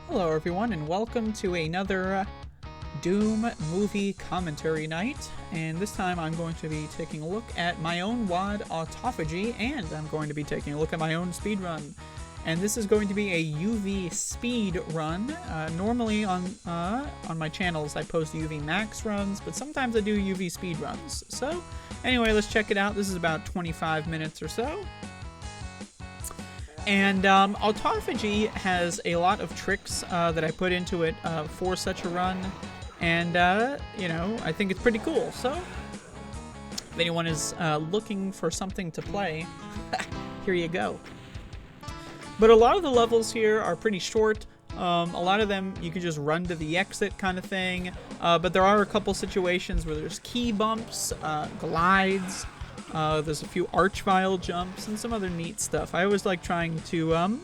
Hello everyone and welcome to another Doom movie commentary night, and this time I'm going to be taking a look at my own WAD Autophagy, and I'm going to be taking a look at my own speedrun. And this is going to be a UV speed run. Normally on my channels I post UV max runs, but sometimes I do UV speed runs. So anyway, let's check it out. This is about 25 minutes or so. And Autophagy has a lot of tricks that I put into it for such a run, and you know, I think it's pretty cool. So if anyone is looking for something to play, here you go. But a lot of the levels here are pretty short. A lot of them you can just run to the exit kind of thing, but there are a couple situations where there's key bumps, glides. There's a few arch-vile jumps and some other neat stuff. I always like trying to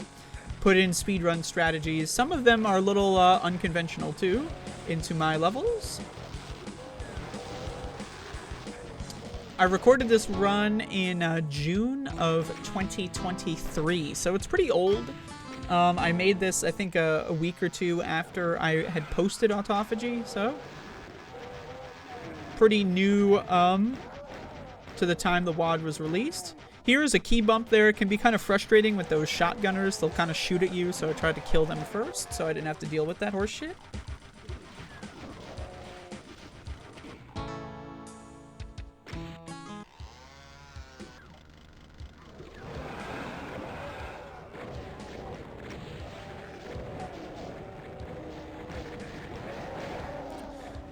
put in speedrun strategies. Some of them are a little unconventional too into my levels. I recorded this run in June of 2023, so it's pretty old. I made this, I think, a week or two after I had posted Autophagy, so pretty new to the time the WAD was released. Here's a key bump there. It can be kind of frustrating with those shotgunners. They'll kind of shoot at you, so I tried to kill them first, so I didn't have to deal with that horse shit.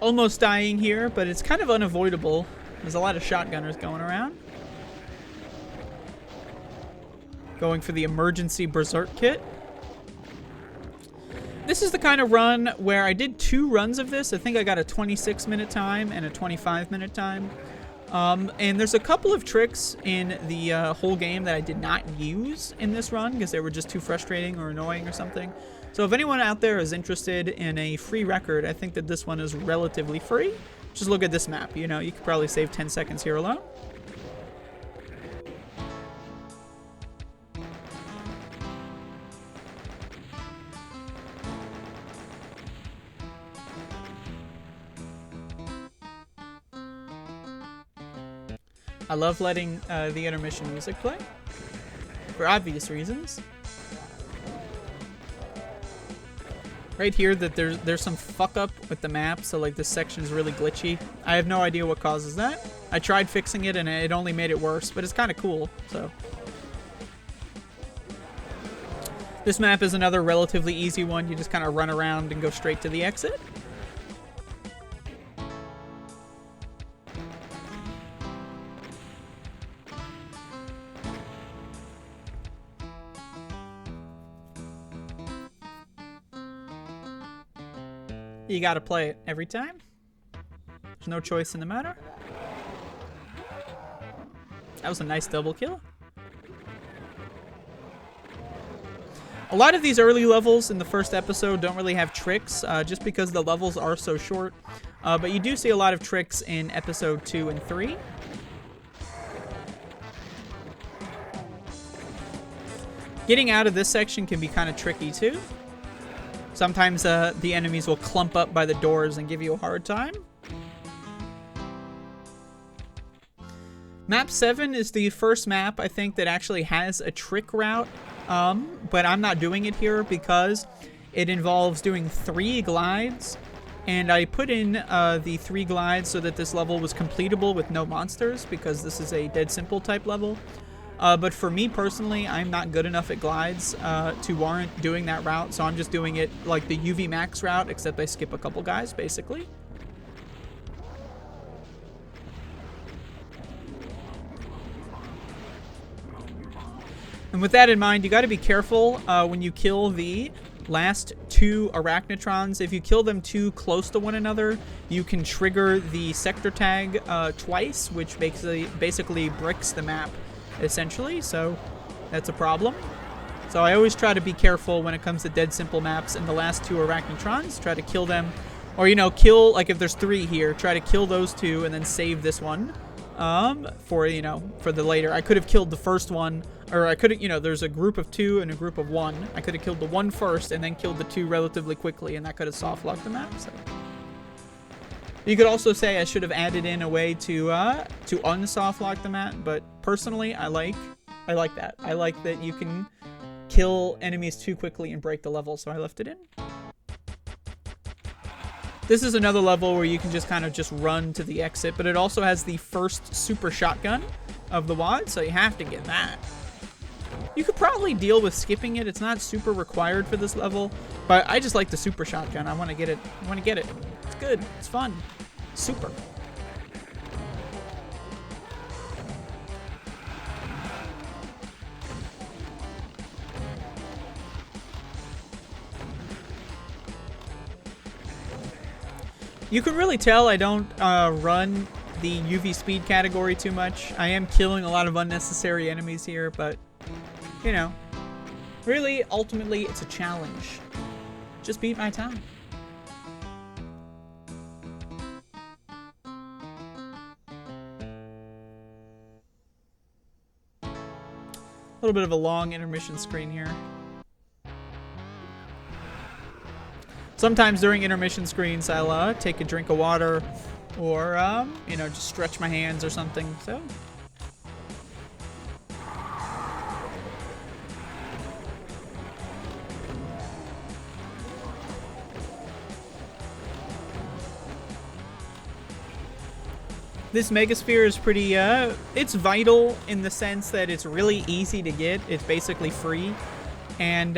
Almost dying here, but it's kind of unavoidable. There's a lot of shotgunners going around. Going for the emergency berserk kit. This is the kind of run where I did 2 runs of this. I think I got a 26-minute time and a 25-minute time. And there's a couple of tricks in the whole game that I did not use in this run because they were just too frustrating or annoying or something. So if anyone out there is interested in a free record, I think that this one is relatively free. Just look at this map. You know, you could probably save 10 seconds here alone. I love letting the intermission music play for obvious reasons. Right here, that there's some fuck up with the map, so like this section is really glitchy. I have no idea what causes that. I tried fixing it and it only made it worse, but it's kind of cool. So this map is another relatively easy one. You just kind of run around and go straight to the exit. You gotta play it every time. There's no choice in the matter. That was a nice double kill. A lot of these early levels in the first episode don't really have tricks, just because the levels are so short. But you do see a lot of tricks in episode 2 and 3. Getting out of this section can be kind of tricky too. Sometimes the enemies will clump up by the doors and give you a hard time. Map 7 is the first map, I think, that actually has a trick route, but I'm not doing it here because it involves doing 3 glides, and I put in the 3 glides so that this level was completable with no monsters, because this is a dead simple type level. But for me personally, I'm not good enough at glides to warrant doing that route, so I'm just doing it like the UV max route, except I skip a couple guys, basically. And with that in mind, you got to be careful when you kill the last 2 arachnotrons. If you kill them too close to one another, you can trigger the sector tag twice, which basically bricks the map, essentially, so that's a problem. So I always try to be careful when it comes to dead simple maps, and the last 2 arachnotrons, try to kill them, or, you know, kill, like if there's 3 here, try to kill those 2 and then save this one for, you know, for the later. I could have killed the first one or I could have, you know, there's a group of 2 and a group of 1. I could have killed the 1 first and then killed the 2 relatively quickly, and that could have soft-locked the map. So you could also say I should have added in a way to unsoft-lock the map, but personally, I like that. I like that you can kill enemies too quickly and break the level, so I left it in. This is another level where you can just kind of just run to the exit, but it also has the first super shotgun of the WOD, so you have to get that. You could probably deal with skipping it. It's not super required for this level, but I just like the super shotgun. I want to get it. I want to get it. It's good. It's fun. Super. You can really tell I don't run the UV speed category too much. I am killing a lot of unnecessary enemies here, but, you know, really, ultimately, it's a challenge. Just beat my time. A little bit of a long intermission screen here. Sometimes during intermission screens, I'll take a drink of water or, you know, just stretch my hands or something, so. This Megasphere is pretty, it's vital in the sense that it's really easy to get. It's basically free. And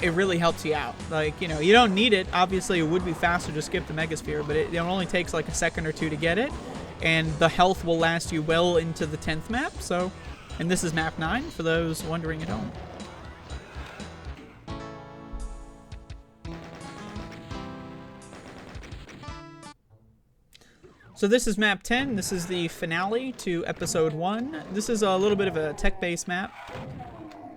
it really helps you out. Like, you know, you don't need it. Obviously, it would be faster to skip the Megasphere, but it only takes like a second or 2 to get it. And the health will last you well into the 10th map. So, and this is map 9 for those wondering at home. So this is map 10. This is the finale to episode 1. This is a little bit of a tech-based map.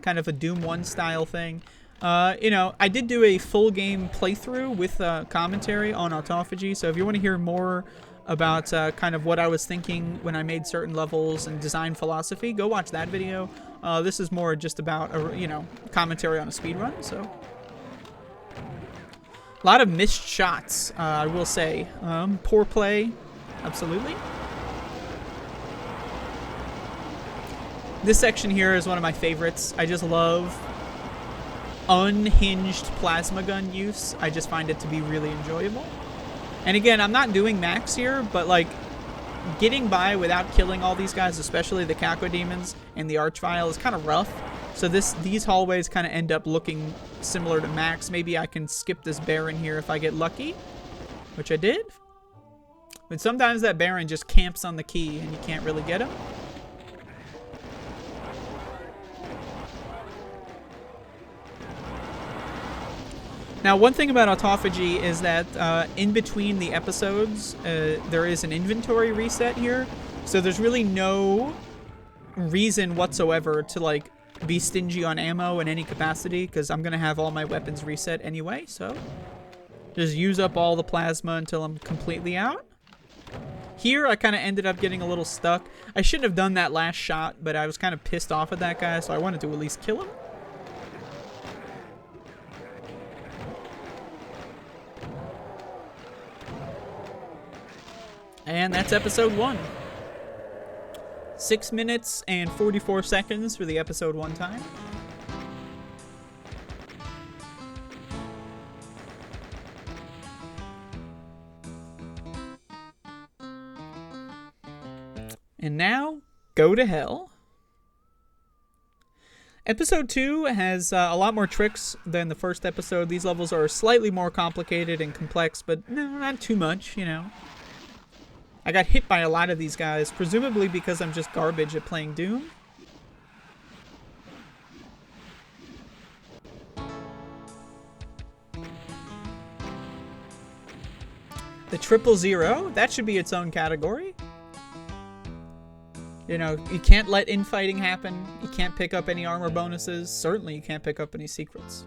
Kind of a Doom 1 style thing. You know, I did do a full game playthrough with commentary on Autophagy, so if you want to hear more about kind of what I was thinking when I made certain levels and design philosophy, go watch that video. This is more just about, you know, commentary on a speedrun, so. A lot of missed shots, I will say. Poor play, absolutely. This section here is one of my favorites. I just love unhinged plasma gun use. I just find it to be really enjoyable. And again, I'm not doing max here, but like getting by without killing all these guys, especially the Cacodemons and the Archvile, is kind of rough. So these hallways kind of end up looking similar to max. Maybe I can skip this Baron here if I get lucky, which I did. But sometimes that Baron just camps on the key and you can't really get him. Now, one thing about Autophagy is that in between the episodes, there is an inventory reset here. So there's really no reason whatsoever to, like, be stingy on ammo in any capacity, because I'm going to have all my weapons reset anyway. So just use up all the plasma until I'm completely out. Here, I kind of ended up getting a little stuck. I shouldn't have done that last shot, but I was kind of pissed off at that guy, so I wanted to at least kill him. And that's episode 1. 6 minutes and 44 seconds for the episode 1 time. And now, go to hell. Episode 2 has a lot more tricks than the first episode. These levels are slightly more complicated and complex, but no, not too much, you know. I got hit by a lot of these guys, presumably because I'm just garbage at playing Doom. The 000, that should be its own category. You know, you can't let infighting happen. You can't pick up any armor bonuses. Certainly you can't pick up any secrets.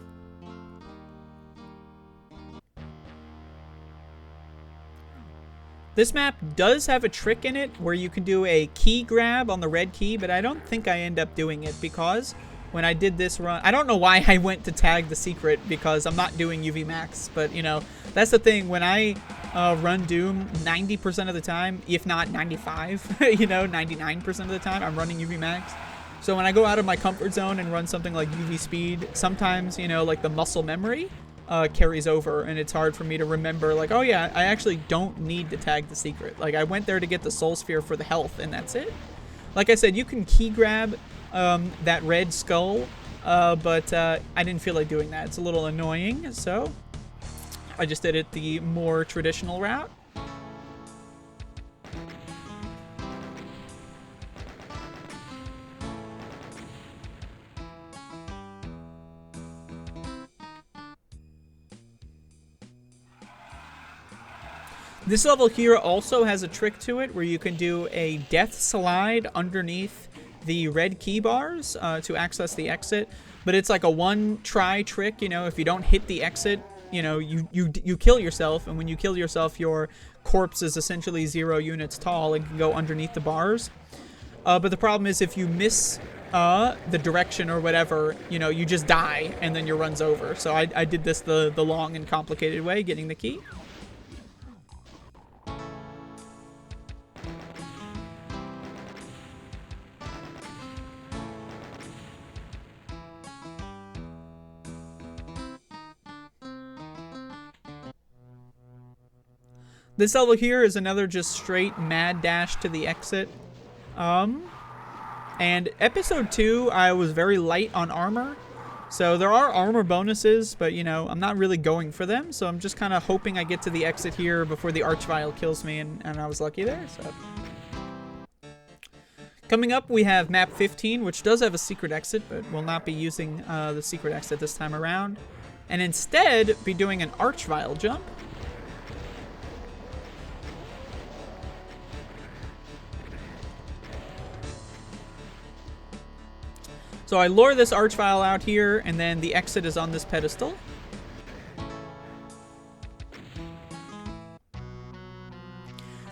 This map does have a trick in it where you can do a key grab on the red key, but I don't think I end up doing it because when I did this run, I don't know why I went to tag the secret because I'm not doing UV max, but you know, that's the thing. When I run Doom, 90% of the time, if not 95, you know, 99% of the time, I'm running UV max. So when I go out of my comfort zone and run something like UV speed, sometimes, you know, like the muscle memory carries over, and it's hard for me to remember, like, oh yeah, I actually don't need to tag the secret. Like, I went there to get the soul sphere for the health, and that's it. Like I said, you can key grab that red skull, but I didn't feel like doing that. It's a little annoying, so I just did it the more traditional route. This level here also has a trick to it where you can do a death slide underneath the red key bars to access the exit, but it's like a one-try trick. You know, if you don't hit the exit, you know, you kill yourself, and when you kill yourself, your corpse is essentially 0 units tall and can go underneath the bars. But the problem is if you miss the direction or whatever, you know, you just die and then your run's over. So I did this the long and complicated way, getting the key. This level here is another just straight mad dash to the exit. And episode 2, I was very light on armor. So there are armor bonuses, but you know, I'm not really going for them. So I'm just kind of hoping I get to the exit here before the Archvile kills me, and I was lucky there, so. Coming up, we have map 15, which does have a secret exit, but will not be using the secret exit this time around. And instead, be doing an Archvile jump. So I lure this Archvile out here, and then the exit is on this pedestal.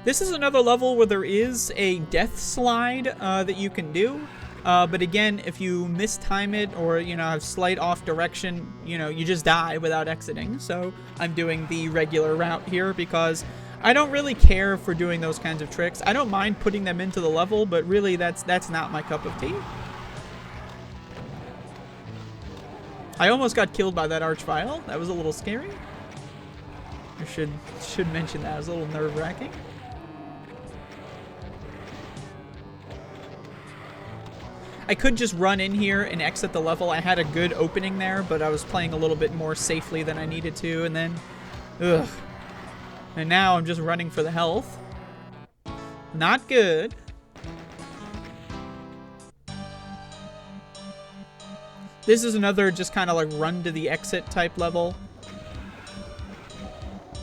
This is another level where there is a death slide that you can do. But again, if you mistime it or, you know, have slight off direction, you know, you just die without exiting. So I'm doing the regular route here because I don't really care for doing those kinds of tricks. I don't mind putting them into the level, but really that's not my cup of tea. I almost got killed by that Archvile. That was a little scary. I should mention that. It was a little nerve-wracking. I could just run in here and exit the level. I had a good opening there, but I was playing a little bit more safely than I needed to, and then... ugh. And now I'm just running for the health. Not good. This is another just kind of like run to the exit type level.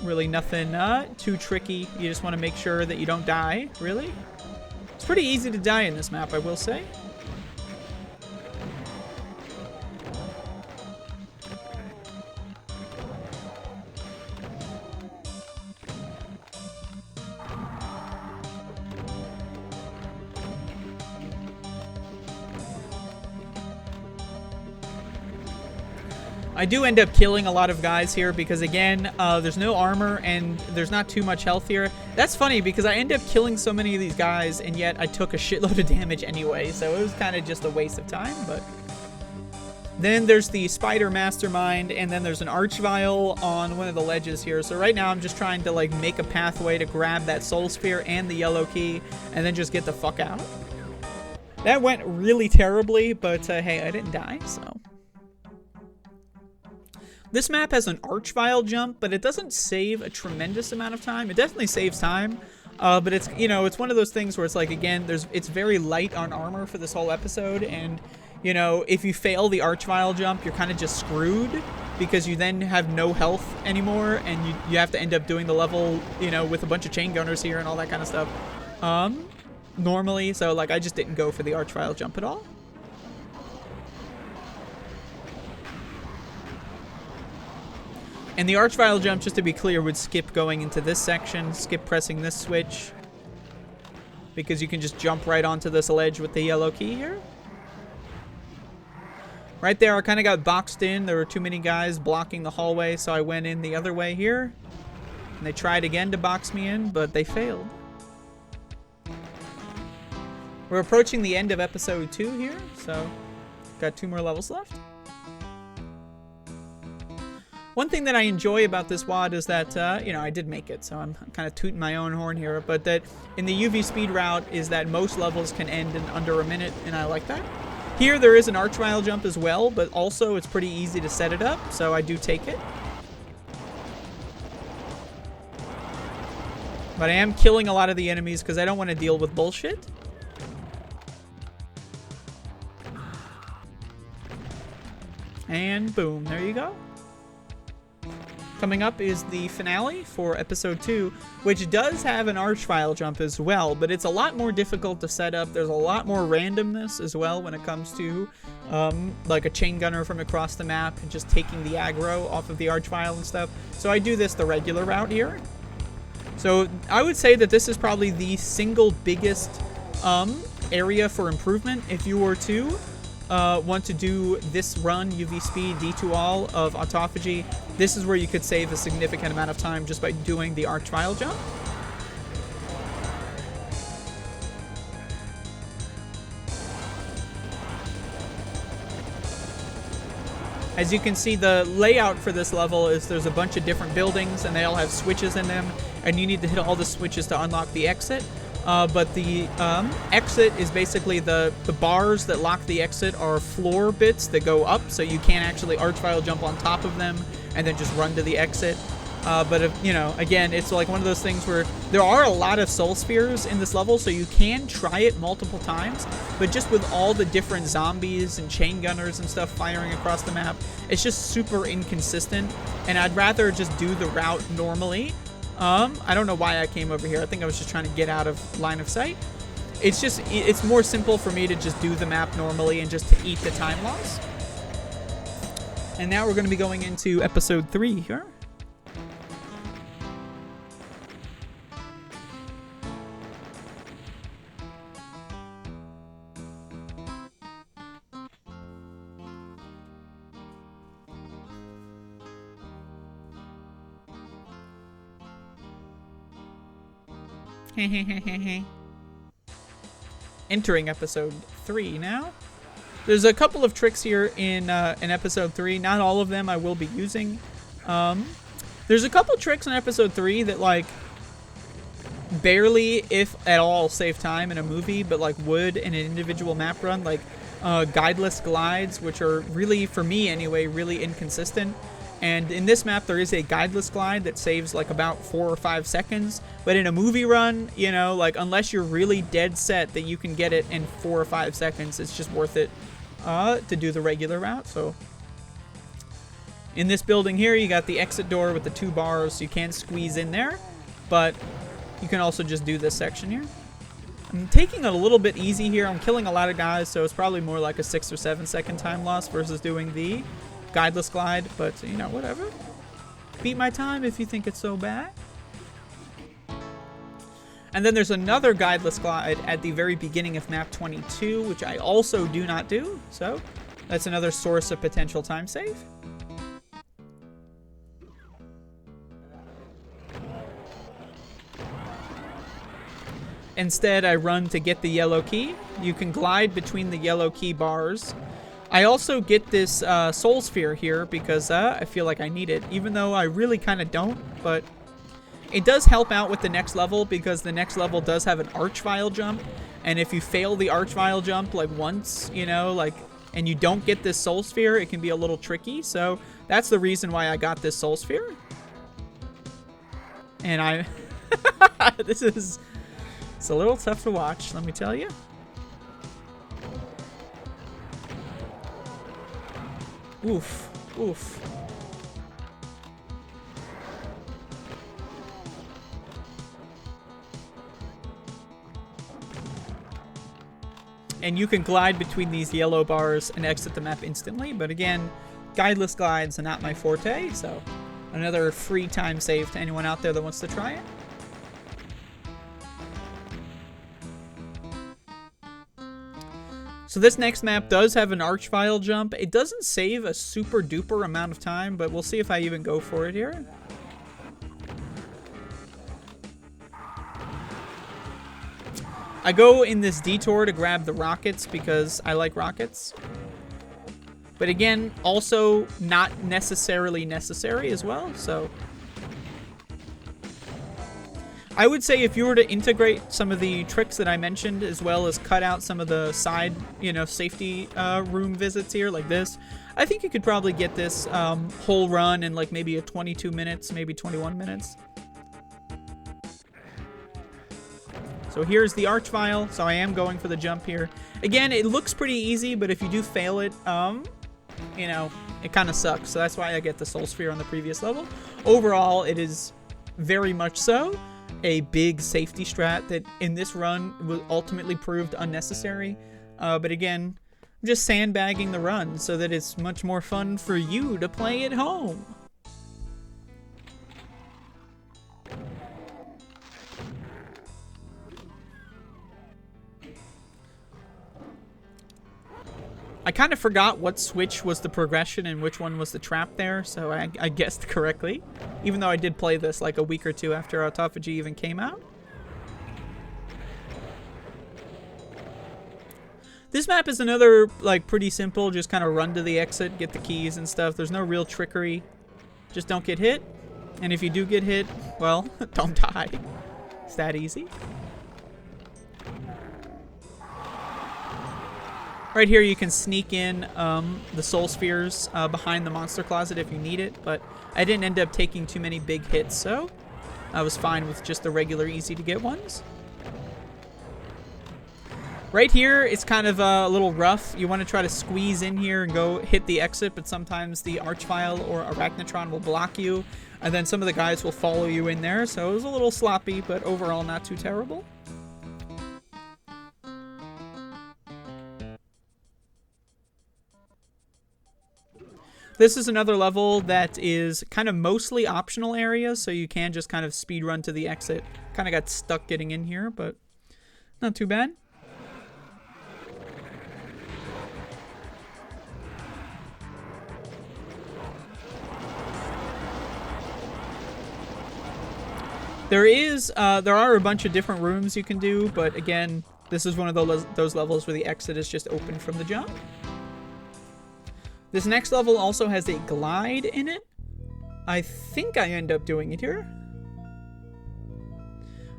Really nothing too tricky. You just want to make sure that you don't die, really. It's pretty easy to die in this map, I will say. I do end up killing a lot of guys here because, again, there's no armor and there's not too much health here. That's funny because I end up killing so many of these guys, and yet I took a shitload of damage anyway, so it was kind of just a waste of time. But then there's the Spider Mastermind, and then there's an Archvile on one of the ledges here. So right now I'm just trying to like make a pathway to grab that Soul Sphere and the yellow key, and then just get the fuck out. That went really terribly, but hey, I didn't die, so... This map has an Archvile jump, but it doesn't save a tremendous amount of time. It definitely saves time, but it's, you know, it's one of those things where it's like, again, it's very light on armor for this whole episode, and, you know, if you fail the Archvile jump, you're kind of just screwed, because you then have no health anymore, and you have to end up doing the level, you know, with a bunch of chain gunners here and all that kind of stuff. Normally, so, like, I just didn't go for the Archvile jump at all. And the Archvile jump, just to be clear, would skip going into this section, skip pressing this switch, because you can just jump right onto this ledge with the yellow key here. Right there, I kind of got boxed in. There were too many guys blocking the hallway, so I went in the other way here. And they tried again to box me in, but they failed. We're approaching the end of episode 2 here, so got 2 more levels left. One thing that I enjoy about this WOD is that, you know, I did make it, so I'm kind of tooting my own horn here, but that in the UV speed route is that most levels can end in under a minute, and I like that. Here there is an arch vial jump as well, but also it's pretty easy to set it up, so I do take it. But I am killing a lot of the enemies because I don't want to deal with bullshit. And boom, there you go. Coming up is the finale for episode 2, which does have an arch vial jump as well, but it's a lot more difficult to set up. There's a lot more randomness as well when it comes to like a chain gunner from across the map and just taking the aggro off of the arch vial and stuff. So I do this the regular route here. So I would say that this is probably the single biggest area for improvement if you were to want to do this run, UV speed, D2ALL of Autophagy. This is where you could save a significant amount of time just by doing the arch vial jump. As you can see, the layout for this level is there's a bunch of different buildings and they all have switches in them, and you need to hit all the switches to unlock the exit. But the exit is basically the bars that lock the exit are floor bits that go up, so you can't actually arch vial jump on top of them and then just run to the exit. But if, you know, again, it's like one of those things where there are a lot of soul spheres in this level, so you can try it multiple times, but just with all the different zombies and chain gunners and stuff firing across the map, it's just super inconsistent, and I'd rather just do the route normally. I don't know why I came over here. I think I was just trying to get out of line of sight. It's just, it's more simple for me to just do the map normally and just to eat the time loss. And now we're going to be going into episode 3 here. Entering episode 3 now. There's a couple of tricks here in episode 3. Not all of them I will be using. There's a couple tricks in episode 3 that, like, barely, if at all, save time in a movie, but, like, would in an individual map run. Like, guideless glides, which are really, for me anyway, really inconsistent. And in this map, there is a guideless glide that saves like about 4 or 5 seconds. But in a movie run, you know, like unless you're really dead set that you can get it in 4 or 5 seconds, it's just worth it to do the regular route. So in this building here, you got the exit door with the 2 bars. You can squeeze in there, but you can also just do this section here. I'm taking it a little bit easy here. I'm killing a lot of guys, so it's probably more like a 6 or 7 second time loss versus doing the guideless glide, but you know, whatever. Beat my time if you think it's so bad. And then there's another guideless glide at the very beginning of map 22, which I also do not do, so that's another source of potential time save. Instead, I run to get the yellow key. You can glide between the yellow key bars. I also get this soul sphere here because I feel like I need it, even though I really kind of don't, but it does help out with the next level because the next level does have an arch vial jump, and if you fail the arch vial jump like once, you know, like, and you don't get this soul sphere, it can be a little tricky, so that's the reason why I got this soul sphere. And I... it's a little tough to watch, let me tell you. Oof, oof. And you can glide between these yellow bars and exit the map instantly, but again, guideless glides are not my forte, so another free time save to anyone out there that wants to try it. So this next map does have an archvile jump. It doesn't save a super duper amount of time, but we'll see if I even go for it here. I go in this detour to grab the rockets because I like rockets. But again, also not necessarily necessary as well, so... I would say if you were to integrate some of the tricks that I mentioned, as well as cut out some of the side, you know, safety room visits here, like this, I think you could probably get this whole run in like maybe a 22 minutes, maybe 21 minutes. So here's the archvile, so I am going for the jump here. Again, it looks pretty easy, but if you do fail it, you know, it kind of sucks. So that's why I get the soul sphere on the previous level. Overall, it is very much so a big safety strat that in this run was ultimately proved unnecessary. But again, I'm just sandbagging the run so that it's much more fun for you to play at home. I kind of forgot what switch was the progression and which one was the trap there, so I guessed correctly. Even though I did play this like a week or two after Autophagy even came out. This map is another, like, pretty simple, just kind of run to the exit, get the keys and stuff. There's no real trickery. Just don't get hit. And if you do get hit, well, don't die. It's that easy. Right here you can sneak in the soul spheres behind the monster closet if you need it, but I didn't end up taking too many big hits, so I was fine with just the regular easy to get ones. Right here it's kind of a little rough. You want to try to squeeze in here and go hit the exit, but sometimes the archvile or arachnotron will block you, and then some of the guys will follow you in there, so it was a little sloppy, but overall not too terrible. This is another level that is kind of mostly optional areas, so you can just kind of speed run to the exit. Kind of got stuck getting in here, but not too bad. There are a bunch of different rooms you can do, but again, this is one of those levels where the exit is just open from the jump. This next level also has a glide in it. I think I end up doing it here.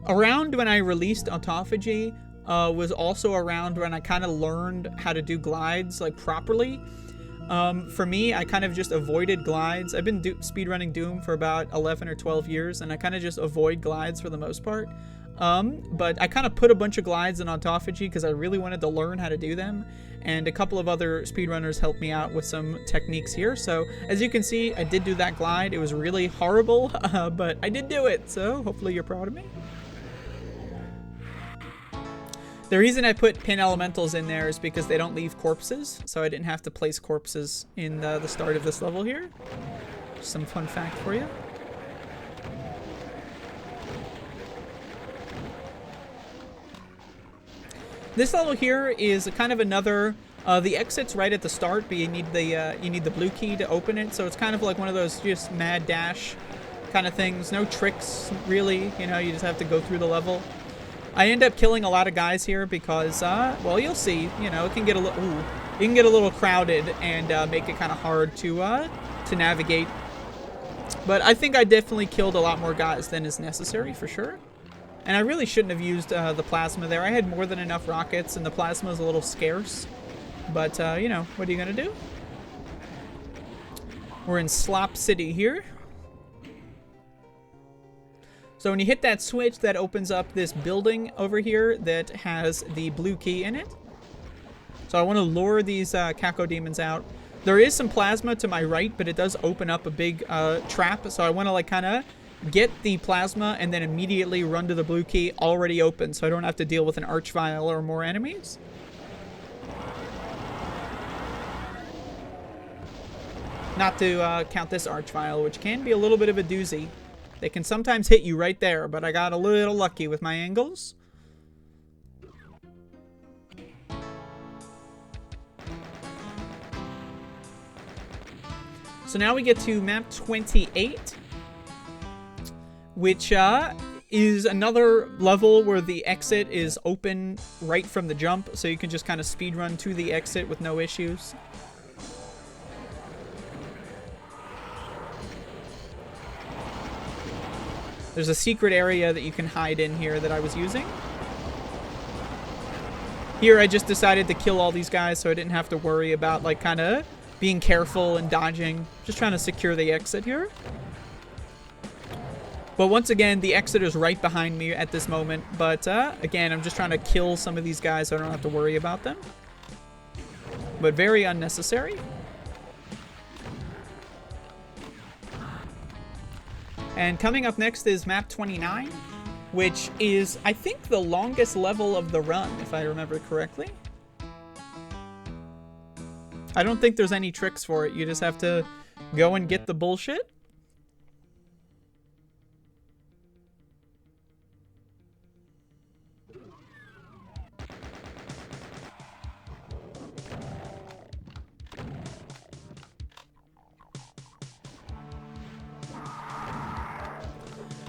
Around when I released Autophagy was also around when I kind of learned how to do glides like properly. For me, I kind of just avoided glides. I've been speedrunning Doom for about 11 or 12 years, and I kind of just avoid glides for the most part. But I kind of put a bunch of glides in Autophagy because I really wanted to learn how to do them. And a couple of other speedrunners helped me out with some techniques here. So as you can see, I did do that glide. It was really horrible, but I did do it. So hopefully you're proud of me. The reason I put pin elementals in there is because they don't leave corpses. So I didn't have to place corpses in the start of this level here. Just some fun fact for you. This level here is kind of another. The exit's right at the start, but you need the blue key to open it. So it's kind of like one of those just mad dash kind of things. No tricks really. You know, you just have to go through the level. I end up killing a lot of guys here because, well, you'll see. You know, it can get a little. It can get a little crowded and make it kind of hard to navigate. But I think I definitely killed a lot more guys than is necessary for sure. And I really shouldn't have used the plasma there. I had more than enough rockets, and the plasma is a little scarce. But, you know, what are you going to do? We're in Slop City here. So when you hit that switch, that opens up this building over here that has the blue key in it. So I want to lure these Kako demons out. There is some plasma to my right, but it does open up a big trap. So I want to, like, kind of get the plasma and then immediately run to the blue key already open so I don't have to deal with an archvile or more enemies. Not to count this archvile, which can be a little bit of a doozy. They can sometimes hit you right there, but I got a little lucky with my angles. So now we get to map 28, which is another level where the exit is open right from the jump, so you can just kind of speedrun to the exit with no issues. There's a secret area that you can hide in here that I was using. Here I just decided to kill all these guys so I didn't have to worry about like kind of being careful and dodging. Just trying to secure the exit here. But once again, the exit is right behind me at this moment. But again, I'm just trying to kill some of these guys so I don't have to worry about them. But very unnecessary. And coming up next is map 29, which is, I think, the longest level of the run, if I remember correctly. I don't think there's any tricks for it. You just have to go and get the bullshit.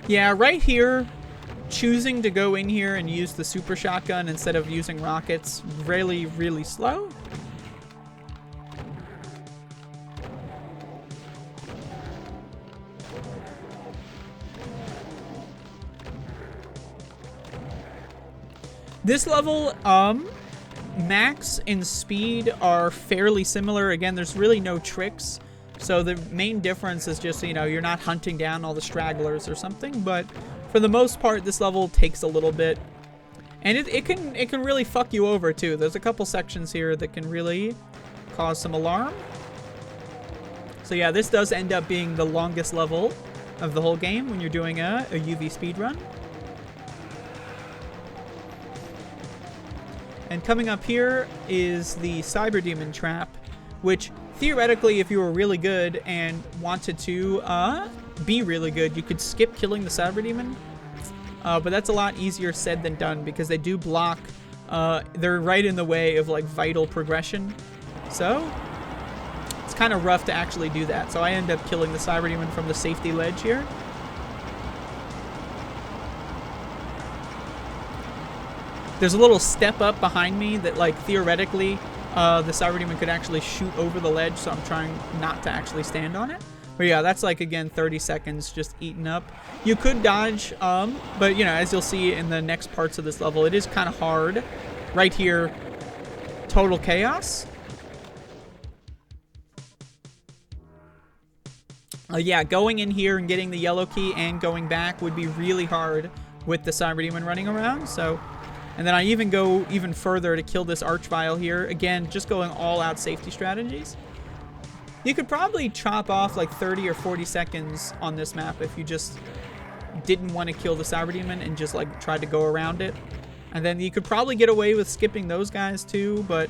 Yeah, right here, choosing to go in here and use the super shotgun instead of using rockets, really, really slow. This level, max and speed are fairly similar. Again, there's really no tricks. So the main difference is just, you know, you're not hunting down all the stragglers or something, but for the most part, this level takes a little bit. And it can really fuck you over too. There's a couple sections here that can really cause some alarm. So yeah, this does end up being the longest level of the whole game when you're doing a UV speedrun. And coming up here is the Cyber Demon Trap, which theoretically, if you were really good and wanted to be really good, you could skip killing the Cyber Demon. But that's a lot easier said than done because they do block. They're right in the way of like vital progression. So it's kind of rough to actually do that. So I end up killing the Cyber Demon from the safety ledge here. There's a little step up behind me that, like, theoretically, the Cyber Demon could actually shoot over the ledge, so I'm trying not to actually stand on it. But yeah, that's like, again, 30 seconds just eaten up. You could dodge, but, you know, as you'll see in the next parts of this level, it is kind of hard. Right here, total chaos. Yeah, going in here and getting the yellow key and going back would be really hard with the Cyber Demon running around, so... And then I even go even further to kill this Archvile here. Again, just going all out safety strategies. You could probably chop off like 30 or 40 seconds on this map if you just didn't want to kill the Cyber Demon and just like try to go around it. And then you could probably get away with skipping those guys too, but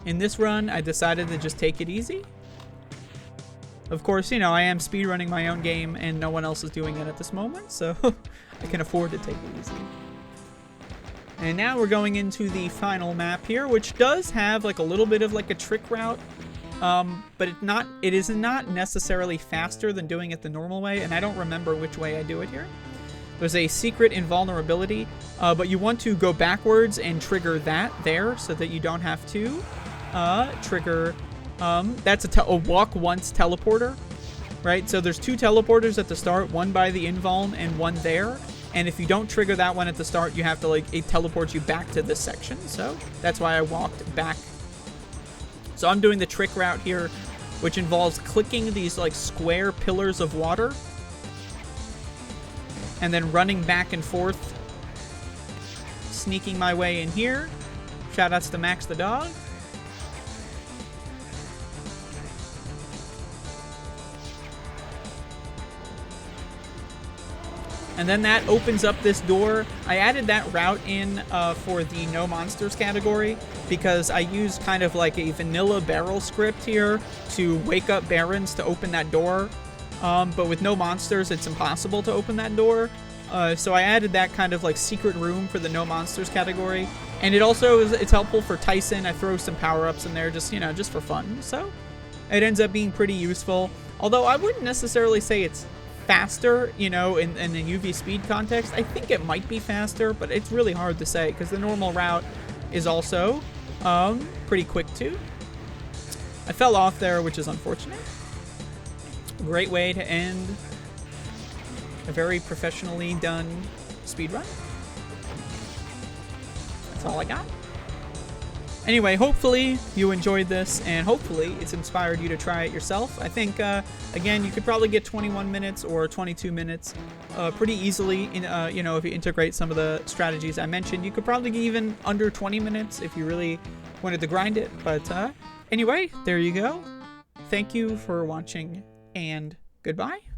in this run, I decided to just take it easy. Of course, you know, I am speedrunning my own game and no one else is doing it at this moment, so I can afford to take it easy. And now we're going into the final map here, which does have like a little bit of like a trick route, but it is not necessarily faster than doing it the normal way, and I don't remember which way I do it here. There's a secret invulnerability, but you want to go backwards and trigger that there so that you don't have to trigger... that's a walk once teleporter, right? So there's two teleporters at the start, one by the invuln and one there. And if you don't trigger that one at the start, you have to, like, it teleports you back to this section. So that's why I walked back. So I'm doing the trick route here, which involves clicking these, like, square pillars of water. And then running back and forth, sneaking my way in here. Shoutouts to Max the dog. And then that opens up this door. I added that route in for the no monsters category because I used kind of like a vanilla barrel script here to wake up barons to open that door. But with no monsters, it's impossible to open that door. So I added that kind of like secret room for the no monsters category. And it also it's helpful for Tyson. I throw some power-ups in there just, you know, just for fun. So it ends up being pretty useful. Although I wouldn't necessarily say it's faster, you know, in the UV speed context. I think it might be faster, but it's really hard to say because the normal route is also pretty quick too. I fell off there, which is unfortunate. Great way to end a very professionally done speedrun. That's all I got. Anyway, hopefully you enjoyed this, and hopefully it's inspired you to try it yourself. I think, again, you could probably get 21 minutes or 22 minutes pretty easily, you know, if you integrate some of the strategies I mentioned. You could probably get even under 20 minutes if you really wanted to grind it. But anyway, there you go. Thank you for watching, and goodbye.